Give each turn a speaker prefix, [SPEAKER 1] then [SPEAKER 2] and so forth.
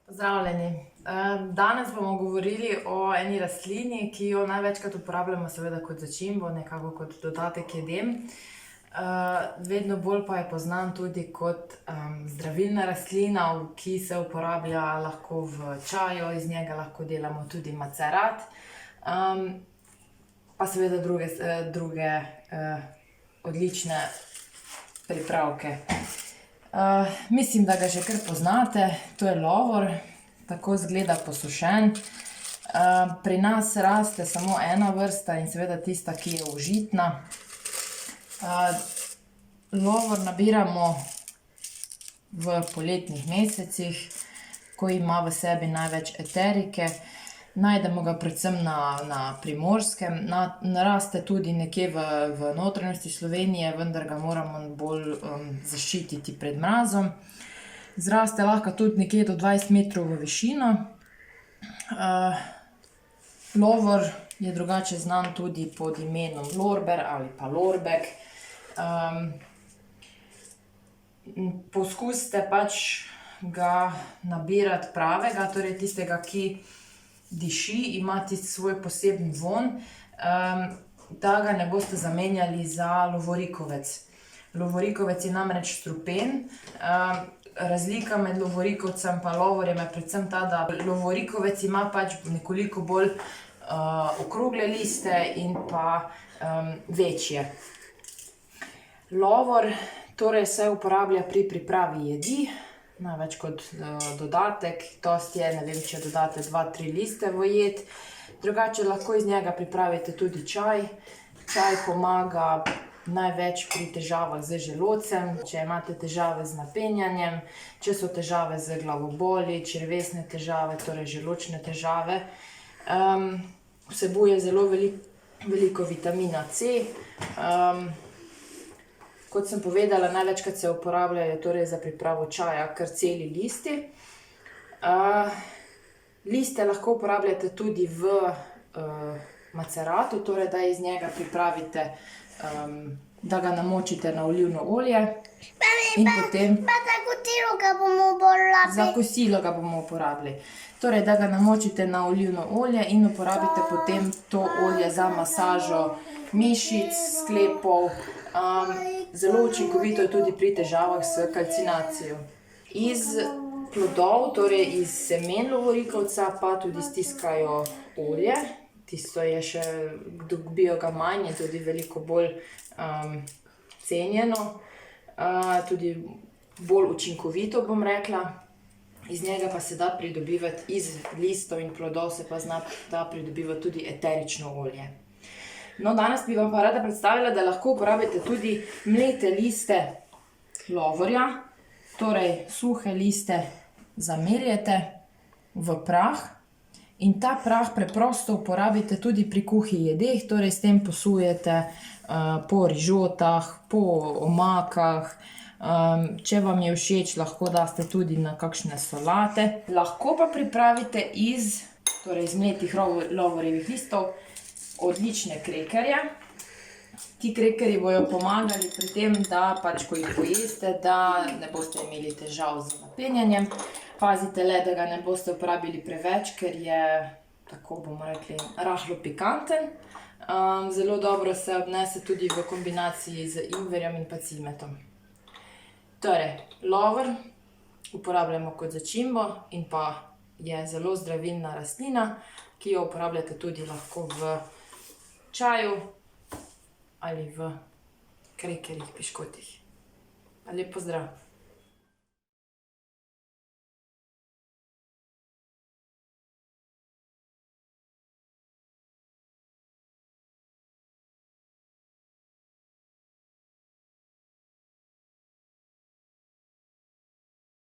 [SPEAKER 1] Pozdravljeni. Danes bomo govorili o eni rastlini, ki jo največkrat uporabljamo seveda kot začimbo, nekako kot dodatek jedem. Vedno bolj pa je poznan tudi kot zdravilna rastlina, ki se uporablja lahko v čaju, iz njega lahko delamo tudi macerat. Pa seveda druge odlične pripravke. Mislim, da ga že kar poznate, to je lovor, tako izgleda posušen. Pri nas raste samo ena vrsta in seveda tista, ki je užitna. Lovor nabiramo v poletnih mesecih, ko ima v sebi največ eterike. Najdemo ga predvsem na Primorskem, naraste tudi nekje v notranjosti Slovenije, vendar ga moramo bolj zaščititi pred mrazom. Zraste lahko tudi nekje do 20 metrov v višino. Lovor je drugače znan tudi pod imenom lorber ali pa lorbek. Poskusite pač ga nabirati pravega, torej tistega, ki diši, ima tisti svoj poseben vonj, da ga ne boste zamenjali za lovorikovec. Lovorikovec je namreč strupen. Razlika med lovorikovcem pa lovorjem je predvsem ta, da lovorikovec ima pač nekoliko bolj okrogle liste in pa večje. Lovor torej se uporablja pri pripravi jedi, največ kot dodatek, dosti je, ne vem, če dodate 2-3 liste v jed. Drugače lahko iz njega pripravite tudi čaj. Čaj pomaga največ pri težavah z želodcem, če imate težave z napenjanjem, če so težave z glavoboli, črevesne težave, torej želodčne težave. Vsebuje zelo veliko vitamina C. Kot sem povedala, največkrat se uporabljajo torej za pripravo čaja kar celi listi. Liste lahko uporabljate tudi v maceratu, torej da iz njega pripravite, da ga namočite na olivno olje. In potem
[SPEAKER 2] za kosilo ga bomo uporabili.
[SPEAKER 1] Za kosilo ga bomo uporabili. Torej, da ga namočite na olivno olje in uporabite potem to olje za masažo mišic, sklepov. Zelo učinkovito je tudi pri težavah s kalcinacijo. Iz plodov, torej iz semen lovorikovca, pa tudi stiskajo olje. Tisto je še, dobijo ga manj, je tudi veliko bolj cenjeno. Tudi bolj učinkovito, bom rekla. Iz njega pa se da pridobivati, iz listov in plodov se pa da pridobivati tudi eterično olje. No, danes bi vam pa rada predstavila, da lahko uporabite tudi mlete liste lovorja, torej suhe liste zameljete v prah in ta prah preprosto uporabite tudi pri kuhi jedeh, torej s tem posujete po rižotah, po omakah. Če vam je všeč, lahko daste tudi na kakšne solate. Lahko pa pripravite iz mletih lovorjevih listov odlične krekerje. Ti krekerji bojo pomagali pri tem, da pač, ko jih pojeste, da ne boste imeli težav z napenjanjem. Pazite le, da ga ne boste uporabili preveč, ker je, tako bomo rekli, rahlo pikanten. Zelo dobro se obnese tudi v kombinaciji z ingverjem in pa cimetom. Torej, lovor uporabljamo kot začimbo in pa je zelo zdravilna rastlina, ki jo uporabljate tudi lahko v čaju ali v krekerjih, piškotih. Lep pozdrav!